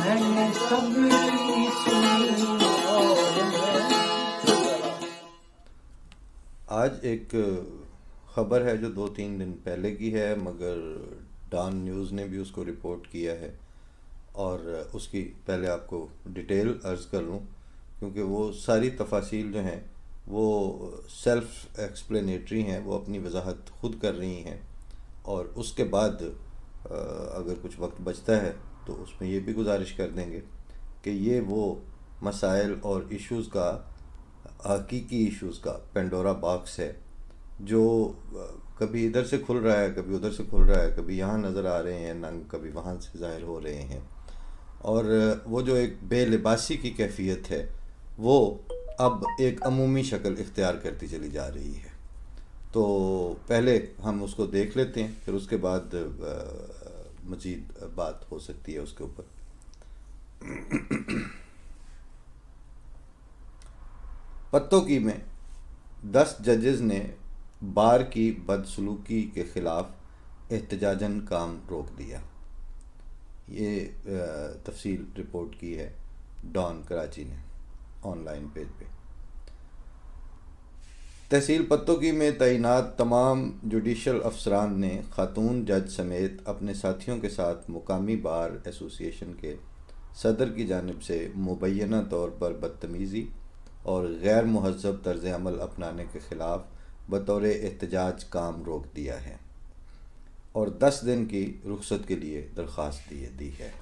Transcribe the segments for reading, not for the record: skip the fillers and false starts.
मैंने सबकी सुनी और आज एक ख़बर है जो 2-3 दिन पहले की है, मगर डॉन न्यूज़ ने भी उसको रिपोर्ट किया है और उसकी पहले आपको डिटेल अर्ज़ कर लूँ, क्योंकि वो सारी तफासील जो हैं वो सेल्फ एक्सप्लेनेटरी हैं, वो अपनी वजाहत खुद कर रही हैं। और उसके बाद अगर कुछ वक्त बचता है तो उसमें ये भी गुजारिश कर देंगे कि ये वो मसाइल और इश्यूज़ का, हकीकी इश्यूज़ का पेंडोरा बॉक्स है जो कभी इधर से खुल रहा है, कभी उधर से खुल रहा है, कभी यहाँ नज़र आ रहे हैं नंग, कभी वहाँ से ज़ाहिर हो रहे हैं। और वो जो एक बेलिबासी की कैफियत है वो अब एक अमूमी शक्ल इख्तियार करती चली जा रही है। तो पहले हम उसको देख लेते हैं, फिर उसके बाद मज़ीद बात हो सकती है उसके ऊपर। पत्तोकी में 10 जजेज़ ने बार की बदसलूकी के ख़िलाफ़ एहतजाजन काम रोक दिया। ये तफसील रिपोर्ट की है डॉन कराची ने ऑनलाइन पेज पे। तहसील पत्तोकी में तैनात तमाम जुडिशल अफसरान ने खातून जज समेत अपने साथियों के साथ मुकामी बार एसोसिएशन के सदर की जानिब से मुबैना तौर पर बदतमीज़ी और गैर मुहज़्ज़ब तर्ज़ अमल अपनाने के ख़िलाफ़ बतौर एहतजाज काम रोक दिया है और 10 दिन की रुख्सत के लिए दरख्वास्त दी है।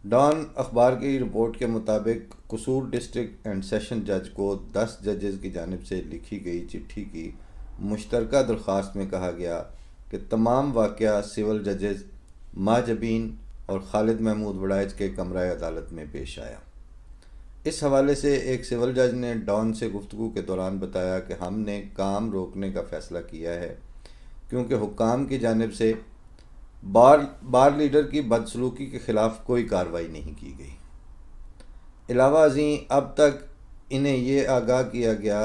डॉन अखबार की रिपोर्ट के मुताबिक कसूर डिस्ट्रिक्ट एंड सेशन जज को 10 जजेज़ की जानिब से लिखी गई चिट्ठी की मुश्तरका दरख्वास्त में कहा गया कि तमाम वाक़या सिविल जजेज़ माजबीन और खालिद महमूद वड़ाइच के कमरा अदालत में पेश आया। इस हवाले से एक सिविल जज ने डॉन से गुफ्तगू के दौरान बताया कि हमने काम रोकने का फ़ैसला किया है क्योंकि हुक्काम की जानिब से बार लीडर की बदसलूकी के ख़िलाफ़ कोई कार्रवाई नहीं की गई। अलावा अज़ीं अब तक इन्हें ये आगाह किया गया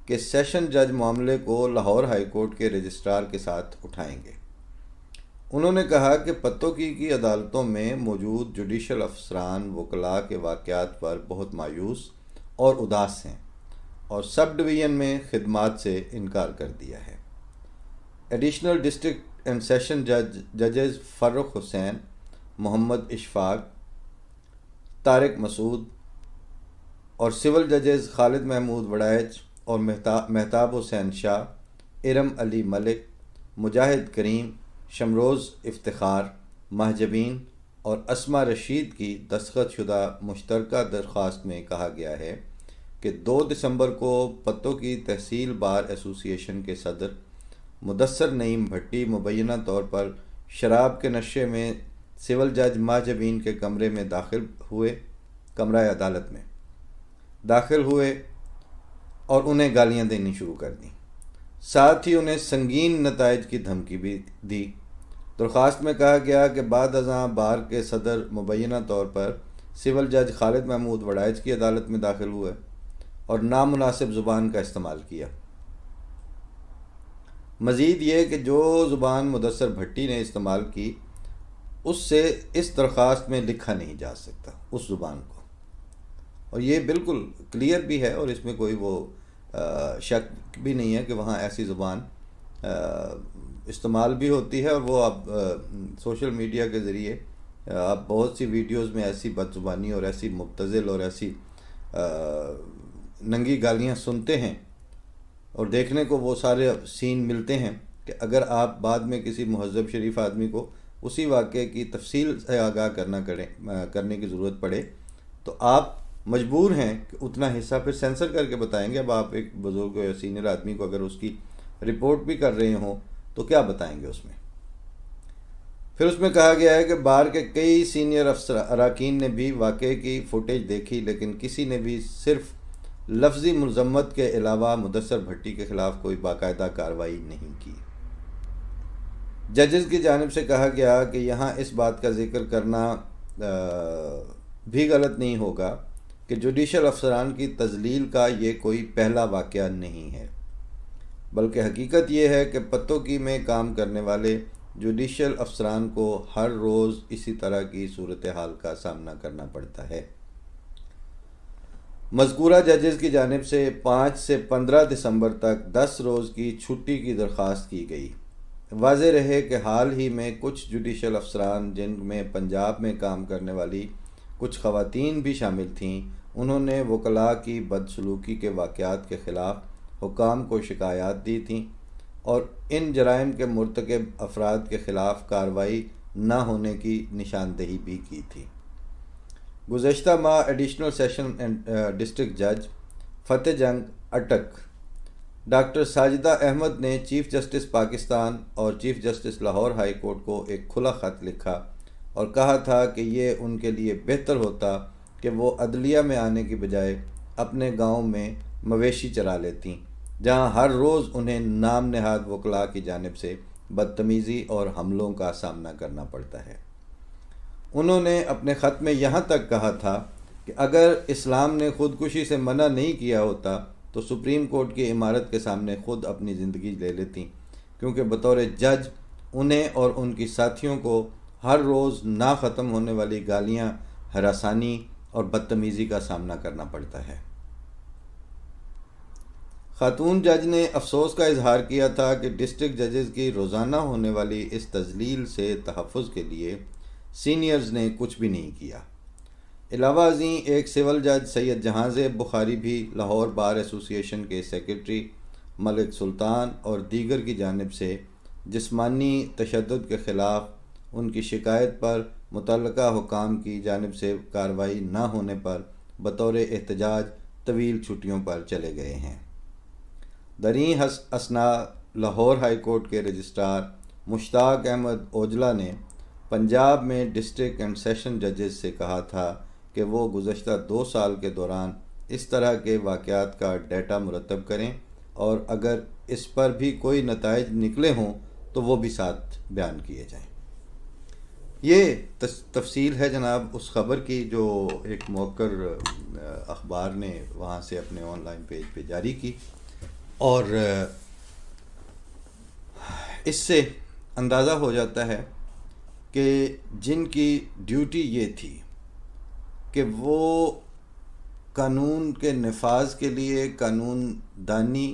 कि सेशन जज मामले को लाहौर हाई कोर्ट के रजिस्ट्रार के साथ उठाएंगे। उन्होंने कहा कि पत्तोकी की अदालतों में मौजूद जुडिशल अफसरान वकला के वाक़यात पर बहुत मायूस और उदास हैं और सब डिवीज़न में खिदमात से इनकार कर दिया है। एडिशनल डिस्ट्रिक्ट एंड सेशन जजेज़ फ़र्रुख हुसैन, मोहम्मद इशफाक, तारिक मसूद और सिविल जजेज़ खालिद महमूद वड़ाइच और महताब हुसैन शाह, इरम अली मलिक, मुजाहिद करीम, शमरोज़ इफ्तिखार, महजबीन और अस्मा रशीद की दस्तखतशुदा मुश्तरका दरख्वास्त में कहा गया है कि 2 दिसंबर को पत्तोकी तहसील बार एसोसिएशन के सदर मुदस्सर नईम भट्टी मुबैना तौर पर शराब के नशे में सिविल जज महजबीन के कमरे में कमरा अदालत में दाखिल हुए और उन्हें गालियां देनी शुरू कर दी। साथ ही उन्हें संगीन नताइज की धमकी भी दी। दरख्वास्त में कहा गया कि बाद अज़ां बार के सदर मुबैना तौर पर सिविल जज खालिद महमूद वड़ाइच की अदालत में दाखिल हुए और नामुनासिब ज़ुबान का इस्तेमाल किया। मज़ीद ये कि जो ज़ुबान मुदस्सर भट्टी ने इस्तेमाल की उससे इस दरख्वास्त में लिखा नहीं जा सकता उस ज़ुबान को, और ये बिल्कुल क्लियर भी है और इसमें कोई वो शक भी नहीं है कि वहाँ ऐसी ज़ुबान इस्तेमाल भी होती है। और वो अब सोशल मीडिया के ज़रिए आप बहुत सी वीडियोस में ऐसी बदज़ुबानी और ऐसी मुब्तज़िल और ऐसी नंगी गालियाँ सुनते हैं और देखने को वो सारे सीन मिलते हैं कि अगर आप बाद में किसी मुहज़्ज़ब शरीफ आदमी को उसी वाक़े की तफसील से आगाह करने की ज़रूरत पड़े तो आप मजबूर हैं कि उतना हिस्सा फिर सेंसर करके बताएंगे। अब आप एक बुज़ुर्ग या सीनियर आदमी को अगर उसकी रिपोर्ट भी कर रहे हों तो क्या बताएंगे उसमें। फिर उसमें कहा गया है कि बार के कई सीनियर अराकीन ने भी वाक़े की फुटेज देखी, लेकिन किसी ने भी सिर्फ लफ्ज़ी मुज़म्मत के अलावा मुदस्सर भट्टी के ख़िलाफ़ कोई बाकायदा कार्रवाई नहीं की। जजेस की जानिब से कहा गया कि यहाँ इस बात का जिक्र करना भी गलत नहीं होगा कि जुडिशल अफसरान की तज़लील का ये कोई पहला वाक़या नहीं है, बल्कि हकीकत ये है कि पत्तोकी में काम करने वाले जुडिशल अफसरान को हर रोज़ इसी तरह की सूरत हाल का सामना करना पड़ता है। मज़कूरा जजेस की जानिब से 5 से 15 दिसंबर तक 10 रोज़ की छुट्टी की दरख्वास्त की गई। वाज़ेह रहे कि हाल ही में कुछ जुडिशल अफसरान, जिनमें पंजाब में काम करने वाली कुछ ख़वातीन भी शामिल थीं, उन्होंने वकला की बदसलूकी के वाक़यात के ख़िलाफ़ हुकाम को शिकायत दी थीं और इन जराइम के मुर्तकब अफराद के ख़िलाफ़ कार्रवाई न होने की निशानदेही भी की थी। गुज़श्ता माह एडिशनल सेशन डिस्ट्रिक्ट जज फ़तेह जंग अटक डॉक्टर साजिदा अहमद ने चीफ़ जस्टिस पाकिस्तान और chief justice Lahore high court को एक खुला ख़त लिखा और कहा था कि ये उनके लिए बेहतर होता कि वो अदलिया में आने की बजाय अपने गांव में मवेशी चरा लेतीं, जहां हर रोज़ उन्हें नाम नहाद वकला की जानिब से बदतमीज़ी और हमलों का सामना करना पड़ता है। उन्होंने अपने ख़त में यहाँ तक कहा था कि अगर इस्लाम ने ख़ुदकुशी से मना नहीं किया होता तो सुप्रीम कोर्ट की इमारत के सामने ख़ुद अपनी ज़िंदगी ले लेती, क्योंकि बतौर जज उन्हें और उनकी साथियों को हर रोज़ ना ख़त्म होने वाली गालियाँ, हरासानी और बदतमीज़ी का सामना करना पड़ता है। खातून जज ने अफसोस का इजहार किया था कि डिस्ट्रिक्ट जजेस की रोज़ाना होने वाली इस तजलील से तहफ़्फ़ुज़ के लिए सीनियर्स ने कुछ भी नहीं किया। अलावा अज़ीं एक सिविल जज सैयद जहांज़ेब बुखारी भी लाहौर बार एसोसिएशन के सेक्रेटरी मलिक सुल्तान और दीगर की जानिब से जिस्मानी तशद्दुद के ख़िलाफ़ उनकी शिकायत पर मुतल्लका हुकाम की जानिब से कार्रवाई न होने पर बतौर एहतजाज तवील छुट्टियों पर चले गए हैं। दरीं असना लाहौर हाई कोर्ट के रजिस्ट्रार मुश्ताक अहमद ओजला ने पंजाब में डिस्ट्रिक्ट एंड सेशन जजेस से कहा था कि वो गुज़श्ता 2 साल के दौरान इस तरह के वाक़यात का डेटा मुरतब करें और अगर इस पर भी कोई नताइज निकले हों तो वो भी साथ बयान किए जाएं। ये तफसील है जनाब उस ख़बर की जो एक मौकर अखबार ने वहाँ से अपने ऑनलाइन पेज पे जारी की, और इससे अंदाज़ा हो जाता है कि जिनकी ड्यूटी ये थी कि वो कानून के नफाज के लिए कानून दानी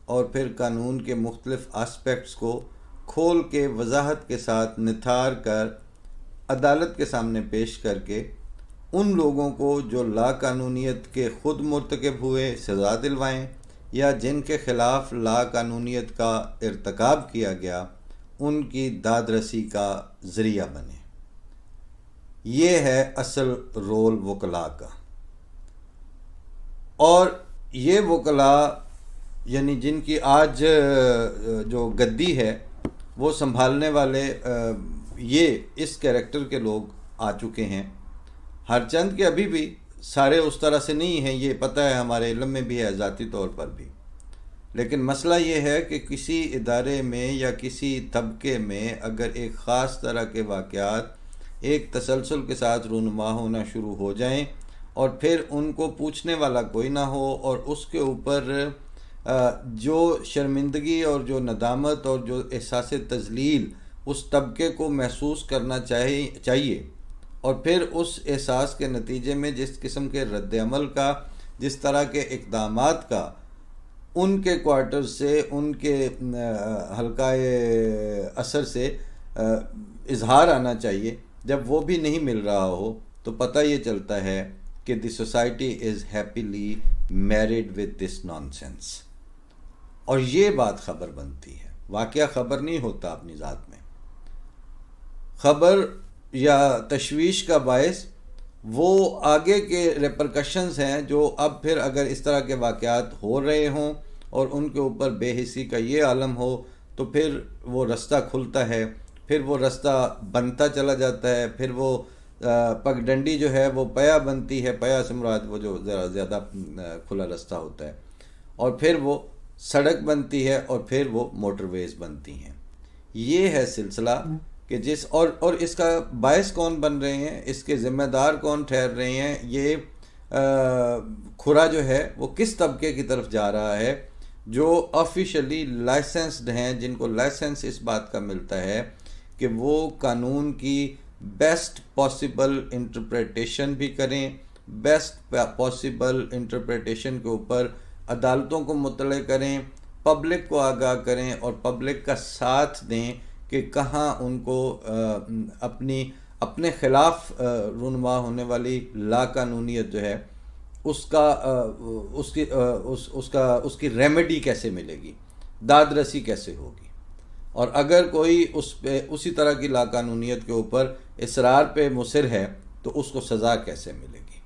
और फिर कानून के मुख्तलिफ आस्पेक्ट्स को खोल के वजाहत के साथ निथार कर अदालत के सामने पेश करके उन लोगों को जो लाकानूनियत के ख़ुद मुर्तकब हुए सज़ा दिलवाएं या जिनके ख़िलाफ़ लाकानूनियत का इर्तकाब किया गया उनकी दादरसी का ज़रिया बने। ये है असल रोल वकला का। और ये वकला यानी जिनकी आज जो गद्दी है वो संभालने वाले ये इस कैरेक्टर के लोग आ चुके हैं। हरचंद के अभी भी सारे उस तरह से नहीं हैं, ये पता है, हमारे इल्म में भी है, ज़ाती तौर पर भी। लेकिन मसला ये है कि किसी इदारे में या किसी तबके में अगर एक ख़ास तरह के वाक़यात एक तसलसल के साथ रूनुमा होना शुरू हो जाएं और फिर उनको पूछने वाला कोई ना हो और उसके ऊपर जो शर्मिंदगी और जो नदामत और जो एहसास तजलील उस तबके को महसूस करना चाहिए और फिर उस एहसास के नतीजे में जिस किस्म के रद्द-ए-अमल का, जिस तरह के इक़दामात का उनके क्वार्टर से, उनके हल्काए असर से इजहार आना चाहिए, जब वो भी नहीं मिल रहा हो तो पता ये चलता है कि the society is happily married with this nonsense. और ये बात ख़बर बनती है, वाक़या ख़बर नहीं होता अपनी ज़ात में। ख़बर या तशवीश का बायस वो आगे के रेपरकशंस हैं जो अब फिर अगर इस तरह के वाक़यात हो रहे हों और उनके ऊपर बेहिसी का ये आलम हो तो फिर वो रास्ता खुलता है, फिर वो रास्ता बनता चला जाता है, फिर वो पगडंडी जो है वो पया बनती है, पया से मुराद वो जो ज़रा ज़्यादा खुला रास्ता होता है, और फिर वो सड़क बनती है और फिर वो मोटरवेज़ बनती हैं। ये है सिलसिला कि जिस और इसका बायस कौन बन रहे हैं, इसके ज़िम्मेदार कौन ठहर रहे हैं, ये खुरा जो है वो किस तबके की तरफ जा रहा है जो ऑफिशियली लाइसेंस्ड हैं, जिनको लाइसेंस इस बात का मिलता है कि वो कानून की बेस्ट पॉसिबल इंटरप्रिटेशन भी करें, बेस्ट पॉसिबल इंटरप्रिटेशन के ऊपर अदालतों को मुतले करें, पब्लिक को आगाह करें और पब्लिक का साथ दें कि कहाँ उनको अपने ख़िलाफ़ रुनवा होने वाली लाकानूनियत जो है उसकी रेमेडी कैसे मिलेगी, दादरसी कैसे होगी, और अगर कोई उसी तरह की लाकानूनियत के ऊपर इसरार पे मुसिर है तो उसको सज़ा कैसे मिलेगी।